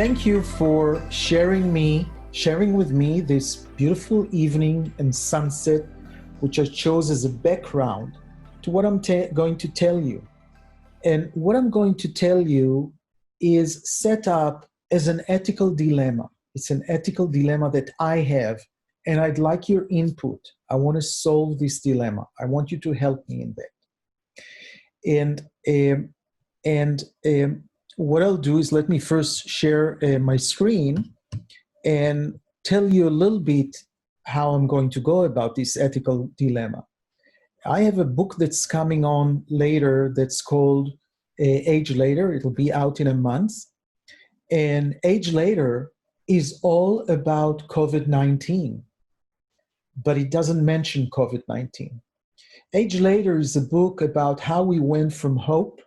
thank you for sharing with me this beautiful evening and sunset, which I chose as a background to what I'm going to tell you. And what I'm going to tell you is set up as an ethical dilemma. It's an ethical dilemma that I have, and I'd like your input. I want to solve this dilemma. I want you to help me in that. And what I'll do is let me first share my screen and tell you a little bit how I'm going to go about this ethical dilemma. I have a book that's coming on later that's called Age Later. It'll be out in a month. And Age Later is all about COVID-19, but it doesn't mention COVID-19. Age Later is a book about how we went from hope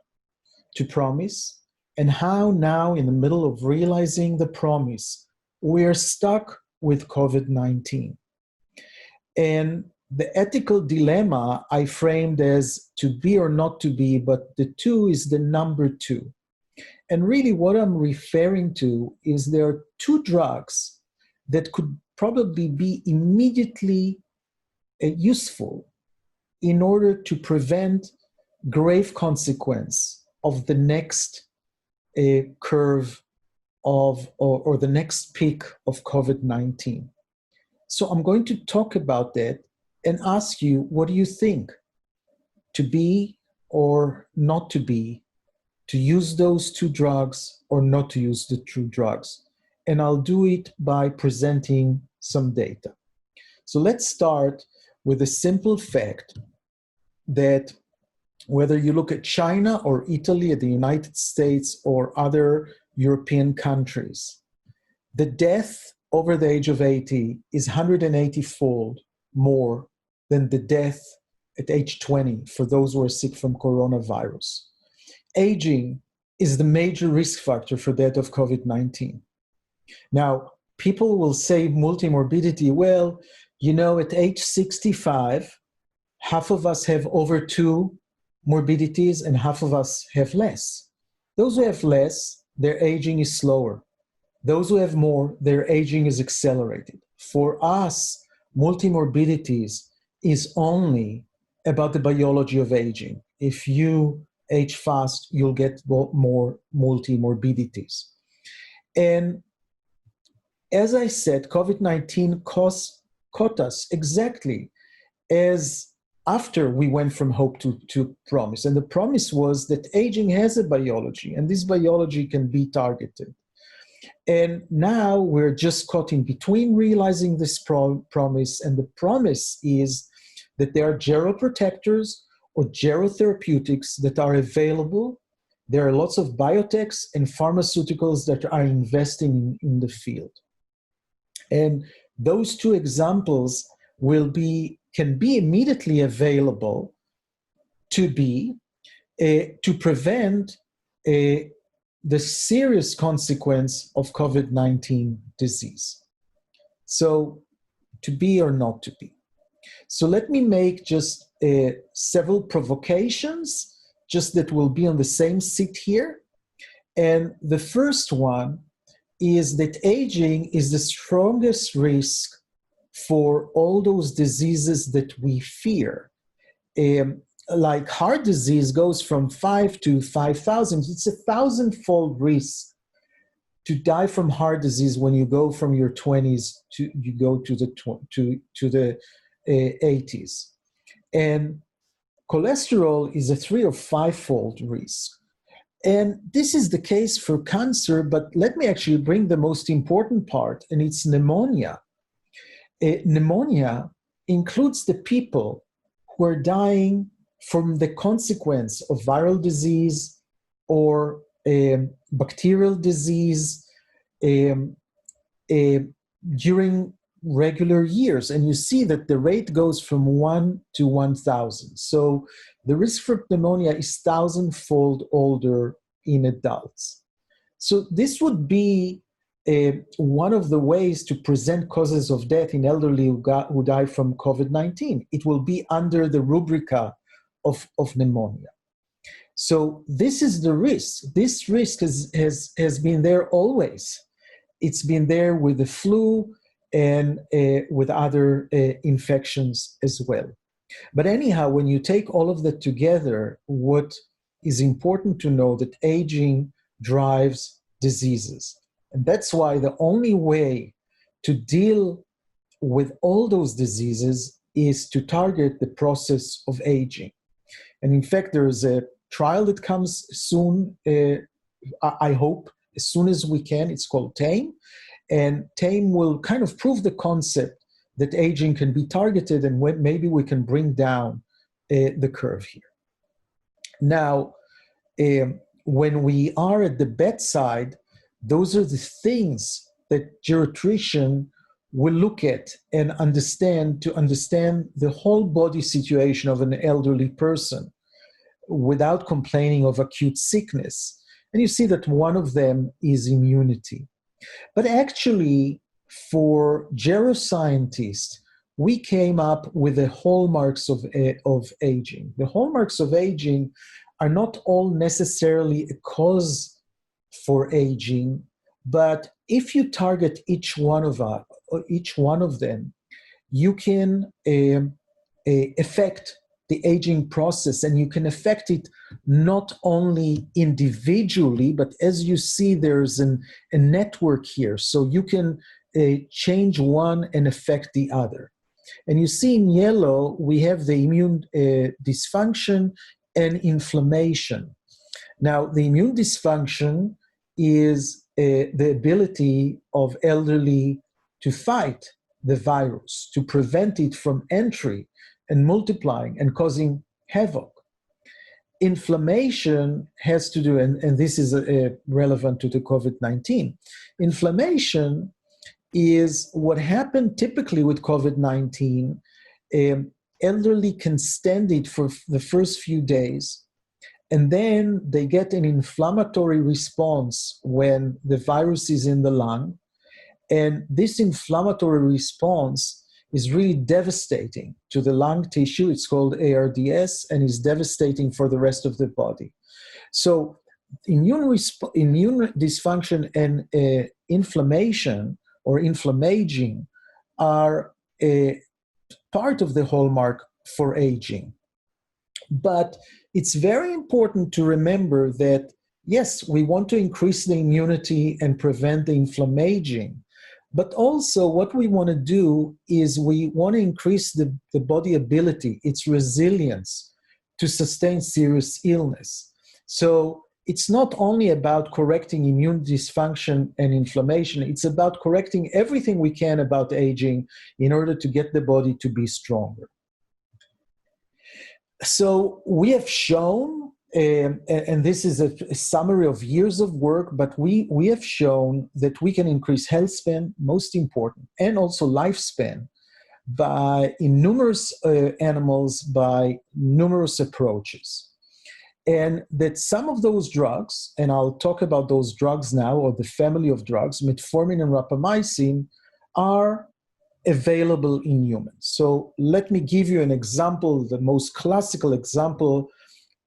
to promise, and how now, in the middle of realizing the promise, we're stuck with COVID-19. And the ethical dilemma I framed as to be or not to be, but the two is the number two. And really what I'm referring to is there are two drugs that could probably be immediately useful in order to prevent grave consequence of the next curve of, or the next peak of COVID-19. So I'm going to talk about that and ask you, what do you think? To be or not to be, to use those two drugs or not to use the two drugs? And I'll do it by presenting some data. So let's start with a simple fact that whether you look at China or Italy, at the United States or other European countries, the death over the age of 80 is 180-fold more than the death at age 20 for those who are sick from coronavirus. Aging is the major risk factor for death of COVID-19. Now, people will say multimorbidity, well, you know, at age 65, half of us have over 2 morbidities and half of us have less. Those who have less, their aging is slower. Those who have more, their aging is accelerated. For us, multimorbidities is only about the biology of aging. If you age fast, you'll get more multimorbidities. And as I said, COVID-19 caught us exactly as after we went from hope to promise. And the promise was that aging has a biology, and this biology can be targeted. And now we're just caught in between realizing this promise, and the promise is that there are geroprotectors or gerotherapeutics that are available. There are lots of biotechs and pharmaceuticals that are investing in the field. And those two examples can be immediately available to prevent the serious consequence of COVID-19 disease. So to be or not to be. So let me make just several provocations, just that will be on the same seat here. And the first one is that aging is the strongest risk for all those diseases that we fear. Like heart disease goes from 5 to 5,000. It's 1,000-fold risk to die from heart disease when you go from your 20s to you go to the 80s. And cholesterol is a 3 or 5-fold risk. And this is the case for cancer, but let me actually bring the most important part, and it's pneumonia. Pneumonia includes the people who are dying from the consequence of viral disease or bacterial disease during regular years. And you see that the rate goes from 1 to 1,000. So the risk for pneumonia is 1,000-fold older in adults. So this would be one of the ways to present causes of death in elderly who die from COVID-19. It will be under the rubrica of pneumonia. So this is the risk. This risk has been there always. It's been there with the flu and with other infections as well. But anyhow, when you take all of that together, what is important to know that aging drives diseases. And that's why the only way to deal with all those diseases is to target the process of aging. And in fact, there is a trial that comes soon, I hope, as soon as we can. It's called TAME. And TAME will kind of prove the concept that aging can be targeted, and maybe we can bring down the curve here. Now, when we are at the bedside, those are the things that geriatrician will look at and understand to understand the whole body situation of an elderly person without complaining of acute sickness. And you see that one of them is immunity. But actually, for geroscientists, we came up with the hallmarks of aging. The hallmarks of aging are not all necessarily a cause for aging, but if you target each one of them, you can affect the aging process, and you can affect it not only individually, but as you see, there's a network here. So you can change one and affect the other. And you see in yellow, we have the immune dysfunction and inflammation. Now, the immune dysfunction is the ability of elderly to fight the virus, to prevent it from entry and multiplying and causing havoc. Inflammation has to do, and this is relevant to the COVID-19. Inflammation is what happened typically with COVID-19. Elderly can stand it for the first few days, and then they get an inflammatory response when the virus is in the lung. And this inflammatory response is really devastating to the lung tissue. It's called ARDS, and is devastating for the rest of the body. So immune dysfunction and inflammation or inflammaging are a part of the hallmark for aging. But it's very important to remember that, yes, we want to increase the immunity and prevent the inflammaging. But also what we want to do is we want to increase the body ability, its resilience to sustain serious illness. So it's not only about correcting immune dysfunction and inflammation, it's about correcting everything we can about aging in order to get the body to be stronger. So we have shown, and this is a summary of years of work, but we have shown that we can increase health span, most important, and also lifespan in numerous animals by numerous approaches. And that some of those drugs, and I'll talk about those drugs now, or the family of drugs, metformin and rapamycin, are available in humans. So let me give you an example, the most classical example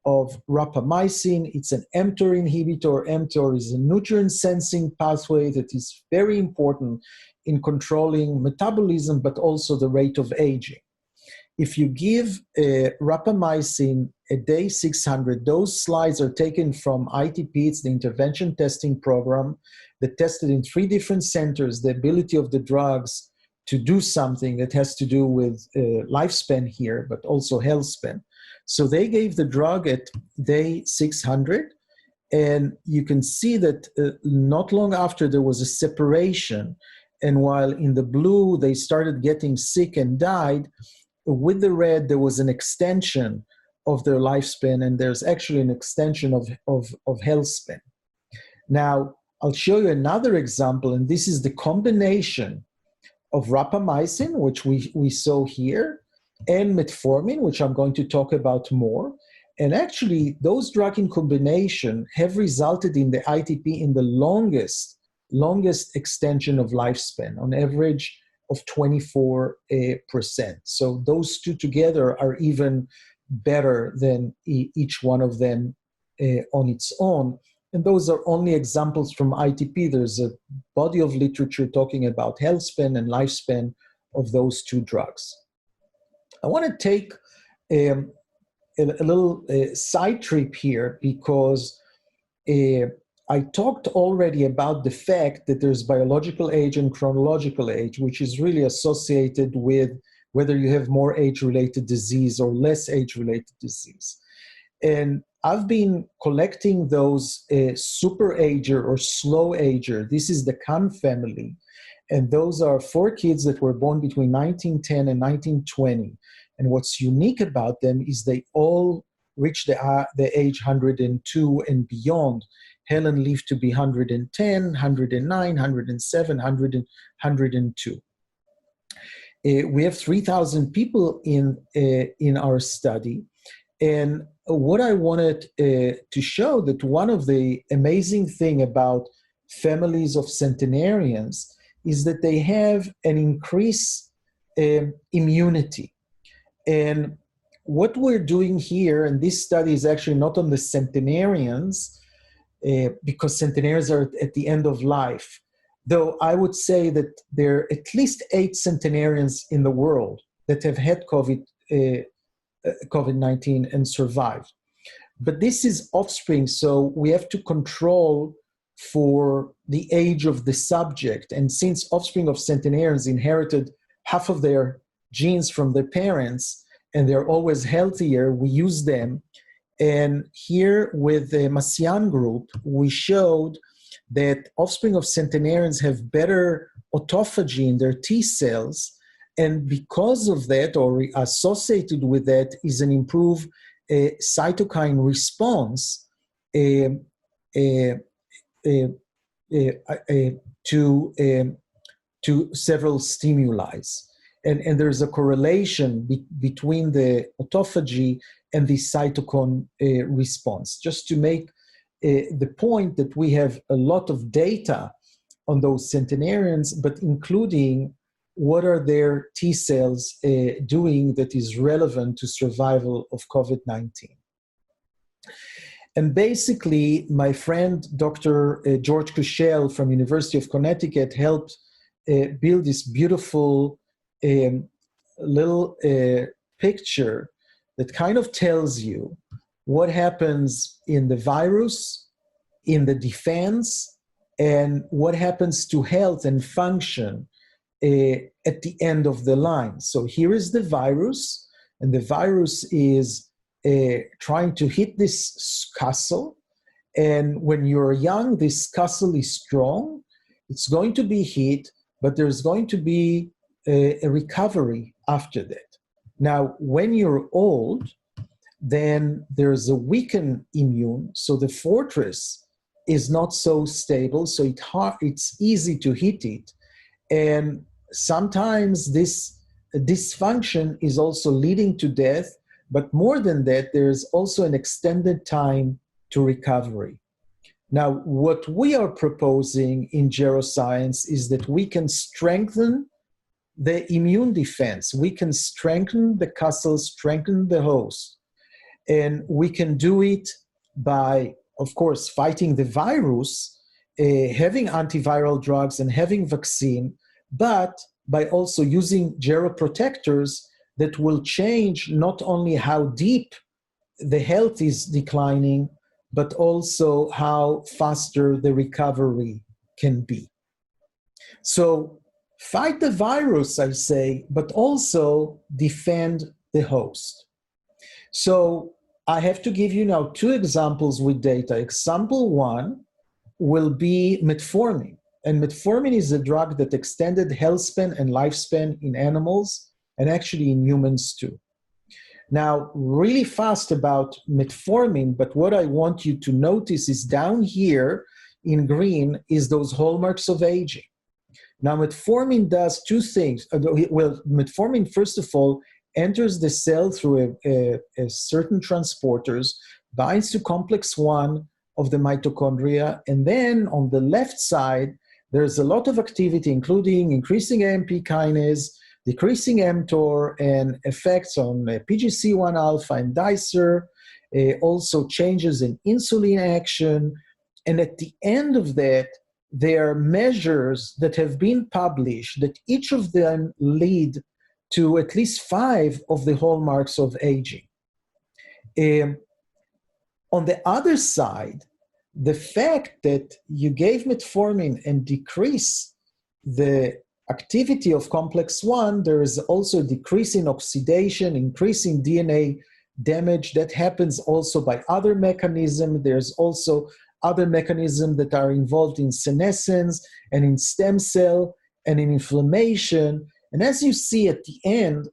of rapamycin. It's an mTOR inhibitor. mTOR is a nutrient sensing pathway that is very important in controlling metabolism, but also the rate of aging. If you give rapamycin a day 600, those slides are taken from ITP, it's the intervention testing program that tested in 3 different centers the ability of the drugs to do something that has to do with lifespan here, but also health span. So they gave the drug at day 600, and you can see that not long after there was a separation, and while in the blue they started getting sick and died, with the red there was an extension of their lifespan, and there's actually an extension of health span. Now, I'll show you another example, and this is the combination of rapamycin, which we saw here, and metformin, which I'm going to talk about more. And actually, those drugs in combination have resulted in the ITP in the longest extension of lifespan, on average of 24%. So those two together are even better than each one of them on its own. And those are only examples from ITP. There's a body of literature talking about health span and lifespan of those two drugs. I want to take a little side trip here because I talked already about the fact that there's biological age and chronological age, which is really associated with whether you have more age-related disease or less age-related disease. And I've been collecting those super ager or slow ager. This is the Khan family. And those are 4 kids that were born between 1910 and 1920. And what's unique about them is they all reached the age 102 and beyond. Helen lived to be 110, 109, 107, 100, 102. We have 3,000 people in our study. And what I wanted to show that one of the amazing thing about families of centenarians is that they have an increased immunity. And what we're doing here, and this study is actually not on the centenarians, because centenarians are at the end of life, though I would say that there are at least 8 centenarians in the world that have had COVID-19 and survived. But this is offspring, so we have to control for the age of the subject. And since offspring of centenarians inherited half of their genes from their parents, and they're always healthier, we use them. And here with the Massian group, we showed that offspring of centenarians have better autophagy in their T cells. And because of that, or associated with that, is an improved cytokine response to several stimuli. And there's a correlation between the autophagy and the cytokine response. Just to make the point that we have a lot of data on those centenarians, but including what are their T cells doing that is relevant to survival of COVID-19. And basically, my friend, Dr. George Kushel from University of Connecticut helped build this beautiful little picture that kind of tells you what happens in the virus, in the defense, and what happens to health and function at the end of the line. So here is the virus, and the virus is trying to hit this castle. And when you're young, this castle is strong. It's going to be hit, but there's going to be a recovery after that. Now, when you're old, then there's a weakened immune, so the fortress is not so stable, so it's easy to hit it. And sometimes this dysfunction is also leading to death, but more than that, there's also an extended time to recovery. Now, what we are proposing in geroscience is that we can strengthen the immune defense. We can strengthen the castle, strengthen the host. And we can do it by, of course, fighting the virus, having antiviral drugs and having vaccine, but by also using geroprotectors that will change not only how deep the health is declining, but also how faster the recovery can be. So fight the virus, I say, but also defend the host. So I have to give you now 2 examples with data. Example 1 will be metformin. And metformin is a drug that extended health span and lifespan in animals and actually in humans too. Now, really fast about metformin, but what I want you to notice is down here in green is those hallmarks of aging. Now, metformin does 2 things. Well, metformin, first of all, enters the cell through a certain transporters, binds to complex 1 of the mitochondria, and then on the left side, there's a lot of activity, including increasing AMP kinase, decreasing mTOR, and effects on PGC1 alpha and dicer, also changes in insulin action. And at the end of that, there are measures that have been published that each of them lead to at least 5 of the hallmarks of aging. On the other side, the fact that you gave metformin and decrease the activity of complex 1, there is also a decrease in oxidation, increase in DNA damage that happens also by other mechanisms. There's also other mechanisms that are involved in senescence and in stem cell and in inflammation. And as you see at the end,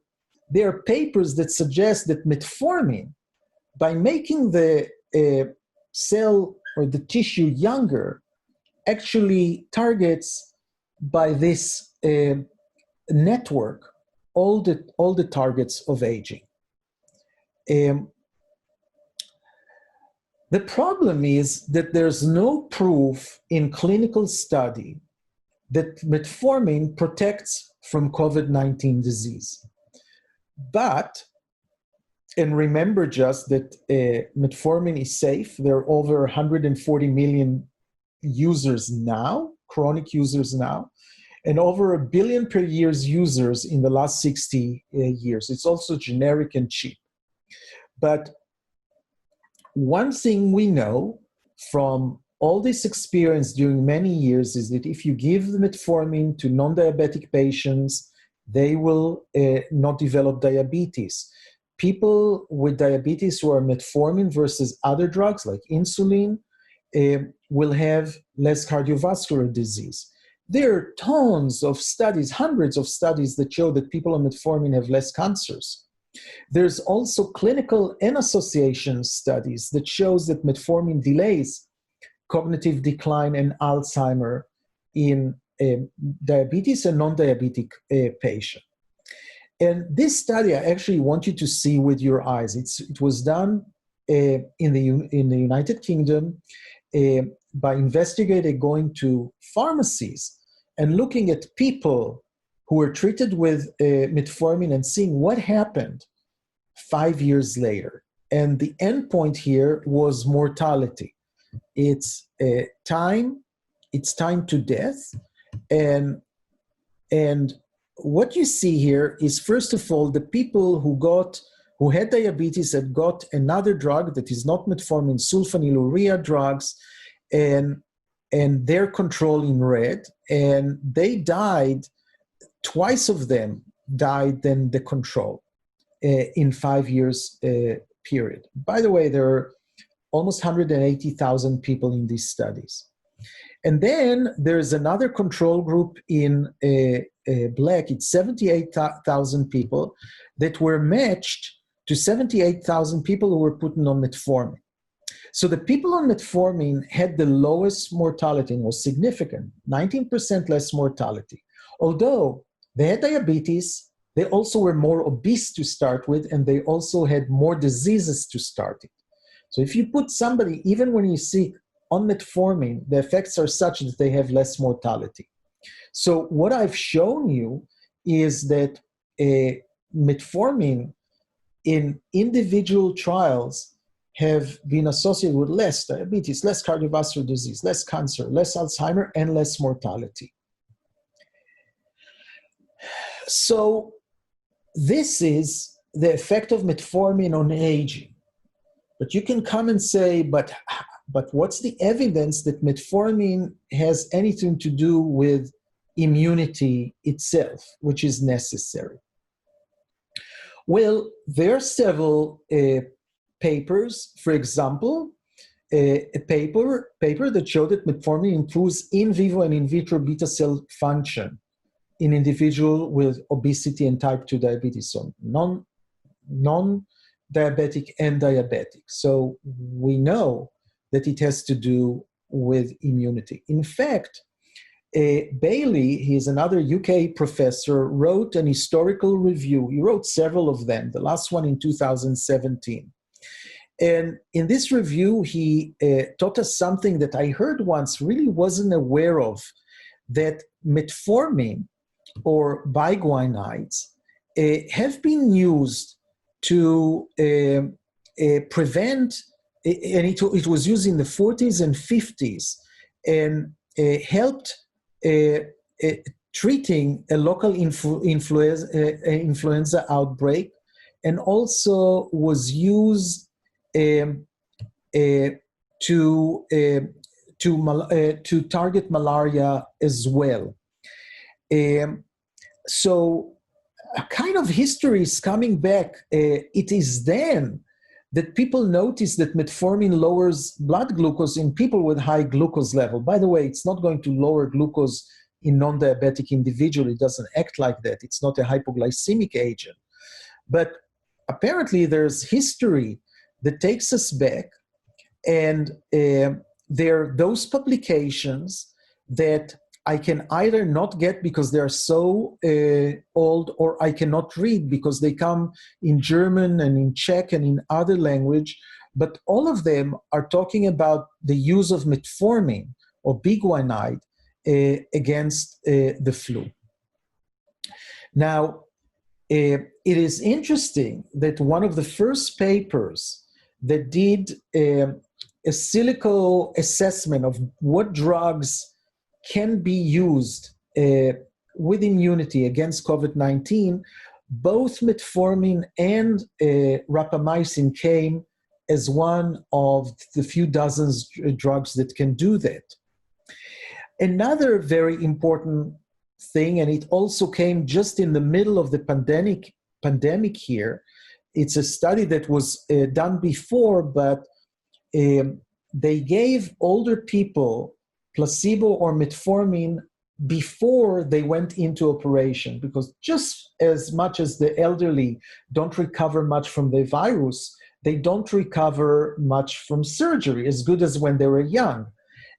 there are papers that suggest that metformin, by making the cell or the tissue younger, actually targets by this network all the targets of aging. The problem is that there's no proof in clinical study that metformin protects from COVID-19 disease. But, and remember just that metformin is safe. There are over 140 million users now, chronic users now, and over 1 billion per year users in the last 60 years. It's also generic and cheap. But one thing we know from all this experience during many years is that if you give the metformin to non-diabetic patients, they will not develop diabetes. People with diabetes who are metformin versus other drugs like insulin will have less cardiovascular disease. There are tons of studies, hundreds of studies that show that people on metformin have less cancers. There's also clinical and association studies that shows that metformin delays cognitive decline and Alzheimer in diabetes and non-diabetic patients. And this study, I actually want you to see with your eyes. It was done in the United Kingdom by investigators going to pharmacies and looking at people who were treated with metformin and seeing what happened 5 years later. And the endpoint here was mortality. It's time to death. And what you see here is, first of all, the people who had diabetes and got another drug that is not metformin, sulfonylurea drugs, and they're controlled in red, and they died, twice of them died than the control in 5 years period. By the way, there are almost 180,000 people in these studies. And then there's another control group in black. It's 78,000 people that were matched to 78,000 people who were put on metformin. So the people on metformin had the lowest mortality and was significant, 19% less mortality. Although they had diabetes, they also were more obese to start with, and they also had more diseases to start it. So if you put somebody, even when you see on metformin, the effects are such that they have less mortality. So what I've shown you is that metformin in individual trials have been associated with less diabetes, less cardiovascular disease, less cancer, less Alzheimer, and less mortality. So this is the effect of metformin on aging. But you can come and say, but what's the evidence that metformin has anything to do with immunity itself, which is necessary? Well, there are several papers. For example, a paper that showed that metformin improves in vivo and in vitro beta cell function in individuals with obesity and type 2 diabetes, so non-diabetic and diabetic. So we know that it has to do with immunity. In fact, Bailey, he's another UK professor, wrote an historical review. He wrote several of them, the last one in 2017. And in this review, he taught us something that I heard once, really wasn't aware of, that metformin or biguanides have been used to prevent, and it was used in the 40s and 50s, and helped treating a local influenza outbreak, and also was used to target malaria as well. So a kind of history is coming back. It is then that people notice that metformin lowers blood glucose in people with high glucose level. By the way, it's not going to lower glucose in non-diabetic individual. It doesn't act like that. It's not a hypoglycemic agent. But apparently there's history that takes us back, and there are those publications that I can either not get because they're so old, or I cannot read because they come in German and in Czech and in other language, but all of them are talking about the use of metformin or biguanide against the flu. Now, it is interesting that one of the first papers that did a silico assessment of what drugs can be used with immunity against COVID-19, both metformin and rapamycin came as one of the few dozens drugs that can do that. Another very important thing, and it also came just in the middle of the pandemic here, it's a study that was done before, but they gave older people placebo or metformin before they went into operation, because just as much as the elderly don't recover much from the virus, they don't recover much from surgery as good as when they were young.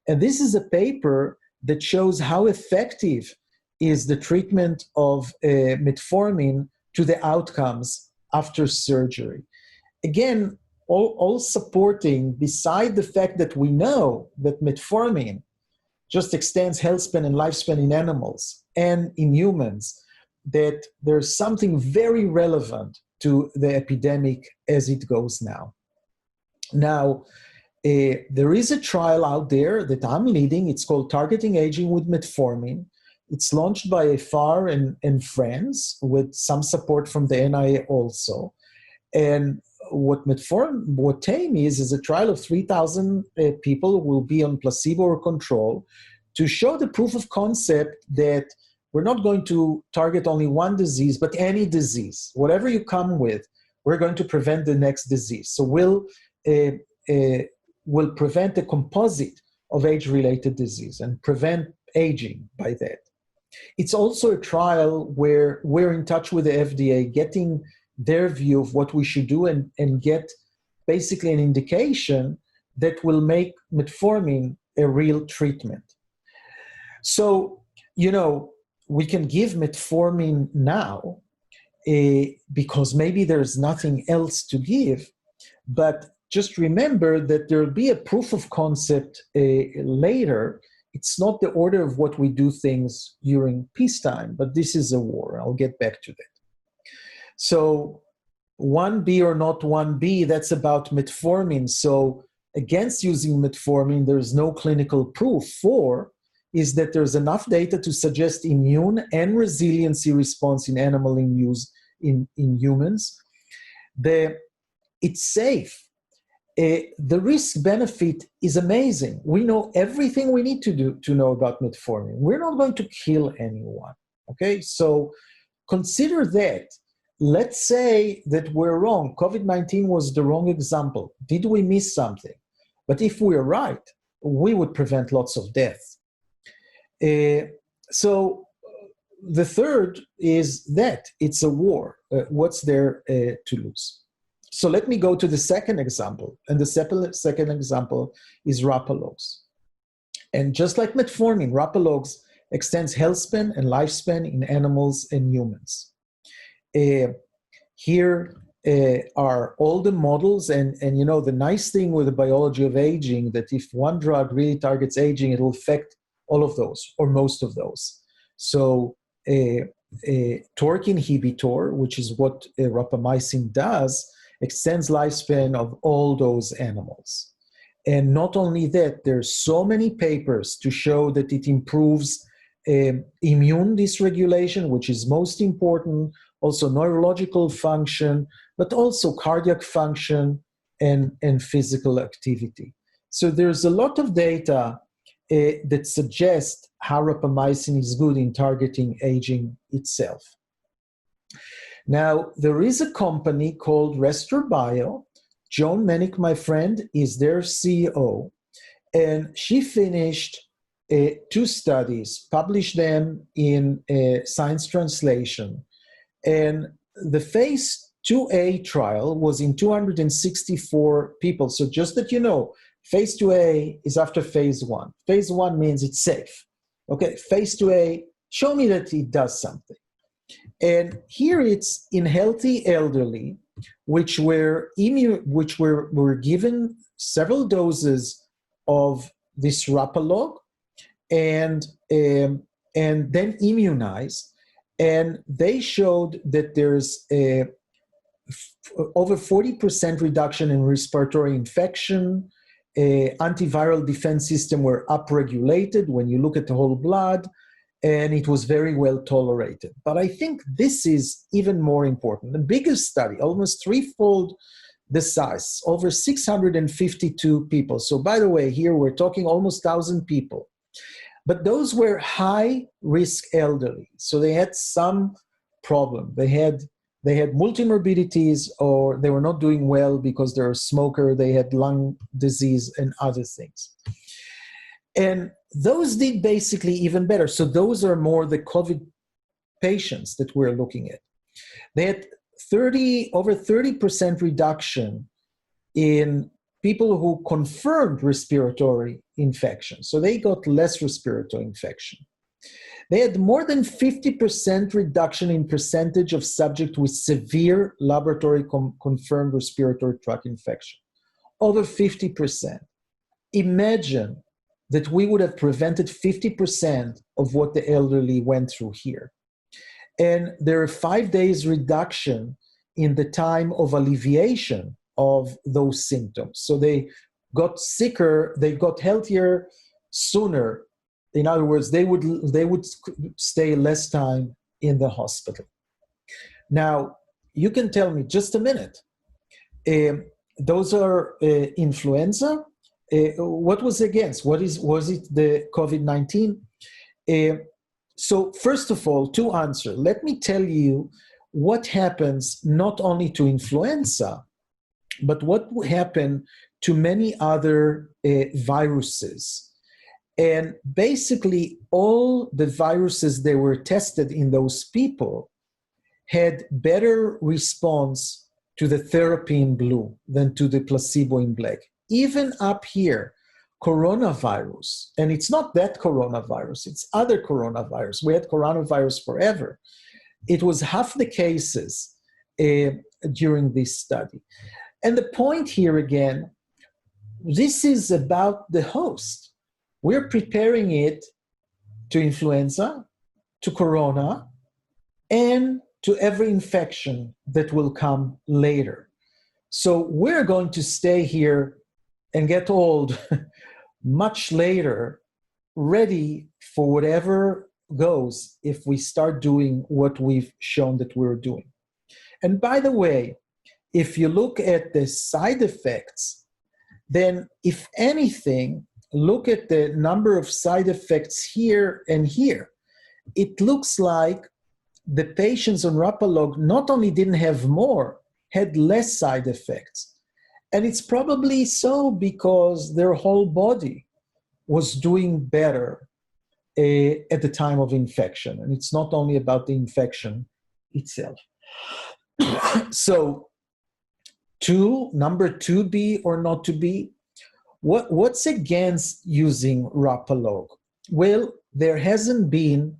And this is a paper that shows how effective is the treatment of metformin to the outcomes after surgery. Again, all supporting, beside the fact that we know that metformin just extends healthspan and lifespan in animals and in humans, that there's something very relevant to the epidemic as it goes now. Now, there is a trial out there that I'm leading. It's called Targeting Aging with Metformin. It's launched by FAR and friends with some support from the NIA also. And what TAME is a trial of 3,000 people who will be on placebo or control to show the proof of concept that we're not going to target only one disease, but any disease. Whatever you come with, we're going to prevent the next disease. So we'll prevent a composite of age-related disease and prevent aging by that. It's also a trial where we're in touch with the FDA, getting their view of what we should do and get basically an indication that will make metformin a real treatment. So, we can give metformin now because maybe there's nothing else to give, but just remember that there'll be a proof of concept later. It's not the order of what we do things during peacetime, but this is a war. I'll get back to that. So 1B or not 1B, that's about metformin. So against using metformin, there's no clinical proof. 4 is that there's enough data to suggest immune and resiliency response in animal use in humans. It's safe. The risk benefit is amazing. We know everything we need to know about metformin. We're not going to kill anyone, okay? So consider that. Let's say that we're wrong. COVID-19 was the wrong example. Did we miss something? But if we're right, we would prevent lots of deaths. So the third is that it's a war. What's there to lose? So let me go to the second example. And the second example is Rapalogs. And just like metformin, Rapalogs extends healthspan and lifespan in animals and humans. Here are all the models, and the nice thing with the biology of aging, that if one drug really targets aging, it will affect all of those or most of those. So a TORC inhibitor, which is what rapamycin does, extends lifespan of all those animals. And not only that, there's so many papers to show that it improves immune dysregulation, which is most important, also neurological function, but also cardiac function and physical activity. So there's a lot of data that suggests how rapamycin is good in targeting aging itself. Now, there is a company called Restor Bio. Joan Menick, my friend, is their CEO, and she finished 2 studies, published them in Science Translation. And the phase 2A trial was in 264 people. So just that you know, phase 2A is after phase 1. Phase 1 means it's safe. Okay, phase 2A, show me that it does something. And here it's in healthy elderly, which were given several doses of this Rapalog and then immunized. And they showed that there's over 40% reduction in respiratory infection. Antiviral defense system were upregulated when you look at the whole blood, and it was very well tolerated. But I think this is even more important. The biggest study, almost threefold the size, over 652 people. So by the way, here we're talking almost 1,000 people. But those were high-risk elderly, so they had some problem. They had multimorbidities, or they were not doing well because they're a smoker, they had lung disease and other things. And those did basically even better. So those are more the COVID patients that we're looking at. They had over 30% reduction in people who confirmed respiratory infection. So they got less respiratory infection. They had more than 50% reduction in percentage of subjects with severe laboratory confirmed respiratory tract infection. Over 50%. Imagine that we would have prevented 50% of what the elderly went through here. And there are 5 days reduction in the time of alleviation of those symptoms. So they got sicker, they got healthier sooner. In other words, they would stay less time in the hospital. Now, you can tell me just a minute. Those are influenza. What was against? Was it the COVID-19? So first of all, to answer, let me tell you what happens not only to influenza, but what will happen to many other viruses. And basically all the viruses that were tested in those people had better response to the therapy in blue than to the placebo in black. Even up here, coronavirus, and it's not that coronavirus, it's other coronavirus. We had coronavirus forever. It was half the cases during this study. And the point here again, this is about the host. We're preparing it to influenza, to corona, and to every infection that will come later. So we're going to stay here and get old much later, ready for whatever goes if we start doing what we've shown that we're doing. And by the way, if you look at the side effects, then if anything, look at the number of side effects here and here. It looks like the patients on Rapalog not only didn't have more, had less side effects. And it's probably so because their whole body was doing better at the time of infection. And it's not only about the infection itself. So, number 2B or not to be, what's against using Rapalog? Well, there hasn't been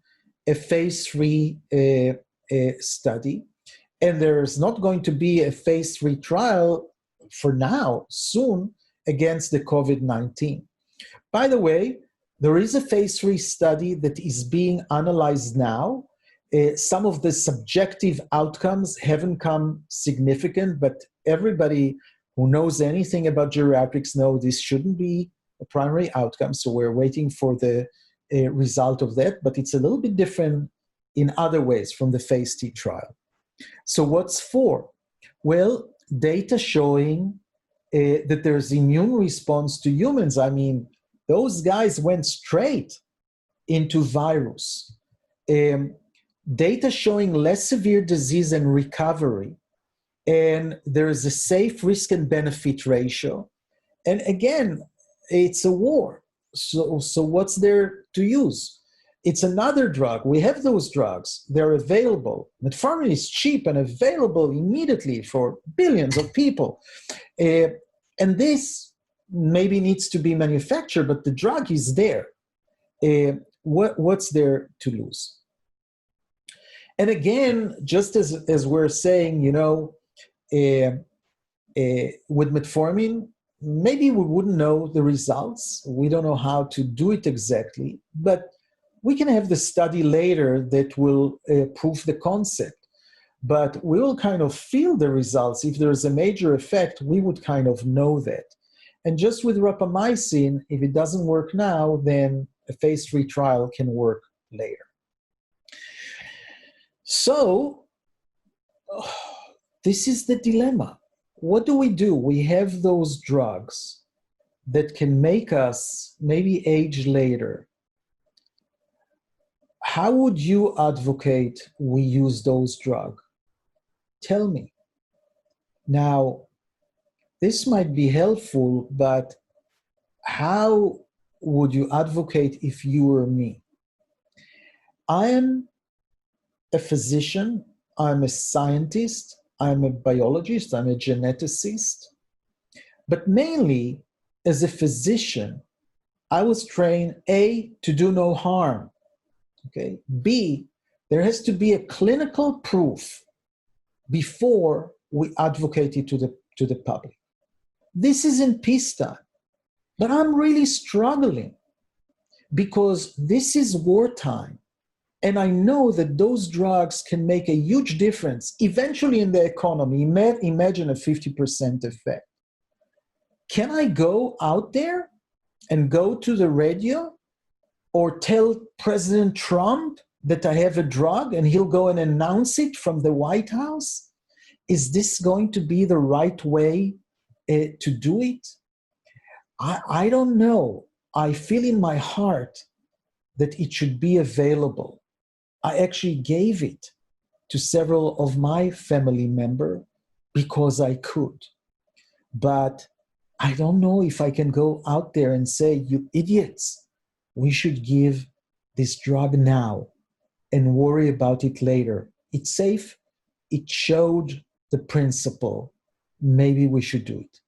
a phase 3 study, and there's not going to be a phase 3 trial for now, soon, against the COVID-19. By the way, there is a phase 3 study that is being analyzed now, Some of the subjective outcomes haven't come significant, but everybody who knows anything about geriatrics know this shouldn't be a primary outcome. So we're waiting for the result of that, but it's a little bit different in other ways from the phase T trial. So what's for? Well, data showing that there's immune response to humans. I mean, those guys went straight into virus. Data showing less severe disease and recovery. And there is a safe risk and benefit ratio. And again, it's a war. So what's there to use? It's another drug. We have those drugs. They're available. Metformin is cheap and available immediately for billions of people. And this maybe needs to be manufactured, but the drug is there. What's there to lose? And again, just as we're saying, with metformin, maybe we wouldn't know the results. We don't know how to do it exactly, but we can have the study later that will prove the concept. But we will kind of feel the results. If there's a major effect, we would kind of know that. And just with rapamycin, if it doesn't work now, then a phase 3 trial can work later. So this is the dilemma. What do? We have those drugs that can make us maybe age later. How would you advocate we use those drugs? Tell me. Now, this might be helpful, but how would you advocate if you were me? I am a physician, I'm a scientist, I'm a biologist, I'm a geneticist, but mainly as a physician, I was trained A, to do no harm, okay? B, there has to be a clinical proof before we advocate it to the public. This is in peacetime, but I'm really struggling because this is wartime. And I know that those drugs can make a huge difference eventually in the economy. Imagine a 50% effect. Can I go out there and go to the radio or tell President Trump that I have a drug and he'll go and announce it from the White House? Is this going to be the right way to do it? I don't know. I feel in my heart that it should be available. I actually gave it to several of my family members because I could. But I don't know if I can go out there and say, you idiots, we should give this drug now and worry about it later. It's safe. It showed the principle. Maybe we should do it.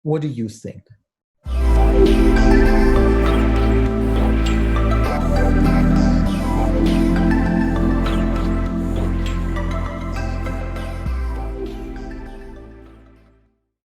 What do you think?